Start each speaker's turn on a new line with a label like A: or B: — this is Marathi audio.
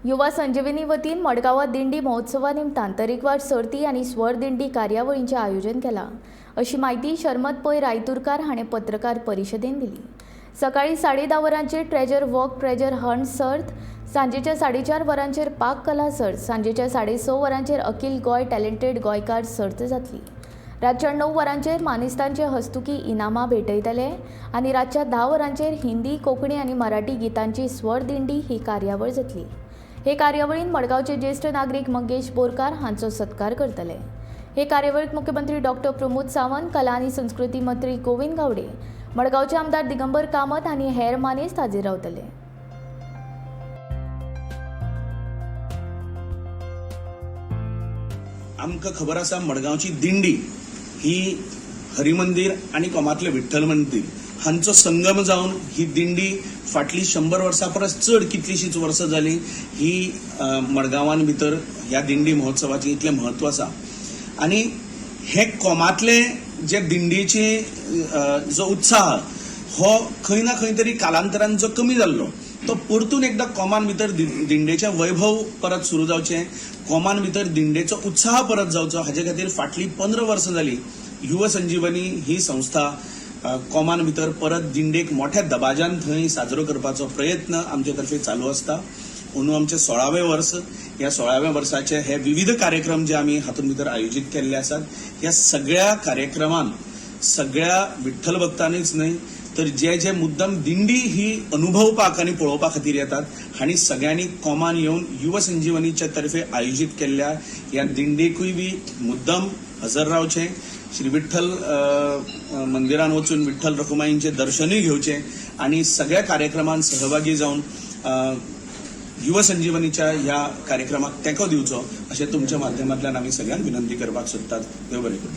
A: युवा संजीवनी वतीन मडगांवां दिंडी महोत्सवा निमतान तरेकवार सर्ती आनी स्वर दिंडी कार्यावळींचें आयोजन केलां अशी माहिती शर्मत पै रायतुरकार हाणें पत्रकार परिशदेंत दिली। सकाळीं 10:30 वरांचेर ट्रेजर वॉक ट्रेजर हंट सर्त, सांजेच्या 4:30 वरांचेर पाक कला सर्त, सांजेच्या 6:30 वरांचेर अखिल गोय टॅलेंटेड गोंयकार सर्त जातली। रातच्या 9 वरांचेर मानेस्तांचे हस्तुकी इनामां भेटयतले आनी रातच्या 10 वरांचेर हिंदी, कोंकणी आनी मराठी गितांची स्वर दिंडी ही कार्यावळ जातली। हे कार्यावळीन मडगांवचे ज्येष्ठ नागरीक मंगेश बोरकार हांचो सत्कार करतले। हे कार्यावळीत मुख्यमंत्री डॉक्टर प्रमोद सावंत, कला आनी संस्कृती मंत्री गोविंद गावडे, मडगांवचे आमदार दिगंबर कामत आनी हेर मानेस्त हाजीर रावतले।
B: आमकां खबर आसा मडगांवची दिंडी ही हरिमंदिर आनी कोमातले विठ्ठल मंदिर हांचो संगम जावन ही दिंडी फाटली 100 वर्सां परस चड कितलीशींच वर्सां जाली ही मडगांवान भितर ह्या दिंडी महोत्सवाचें इतलें म्हत्व आसा। आनी हे कोमातले जे दिंडीची जो उत्साह हो खंय ना खंय तरी कालांतरान जो कमी जाल्लो तो परतून एकदा कोमान भितर दिंडेचें वैभव परत सुरू जावचें, कोमान भितर दिंडेचो उत्साह परत जावचो हाचे खातीर फाटली 15 वर्सां जाली युवा संजीवनी ही संस्था कोमान भितर परत दिंडेक मोठ्या दबाज्यान थंय साजरो करपाचो प्रयत्न आमचे तर्फे चालू आसता। अंदू आमचे 16वें वर्स, ह्या 16व्या वर्साचे हे विविध कार्यक्रम जे आमी हातूंत भितर आयोजीत केल्ले आसात, ह्या सगळ्या कार्यक्रमान सगळ्या विठ्ठल भक्तांनीच न्हय तर जे जे मुद्दम दिंडी ही अनुभवपाक आनी पळोवपा खातीर येतात हांणी सगळ्यांनी कोमान येवन युवा संजीवनीच्या तर्फे आयोजीत केल्ल्या ह्या दिंडेकूय बी मुद्दम हजर रावचें, श्री विठ्ठल मंदिरान वचून विठ्ठल रखुमाईंचे दर्शनूय घेवचें आनी सगळ्या कार्यक्रमांत सहभागी जावन युवा संजीवनीच्या ह्या कार्यक्रमाक तेंको दिवचो अशें तुमच्या माध्यमांतल्यान आमी सगळ्यांक विनंती करपाक सोदतात। देव बरें करूं।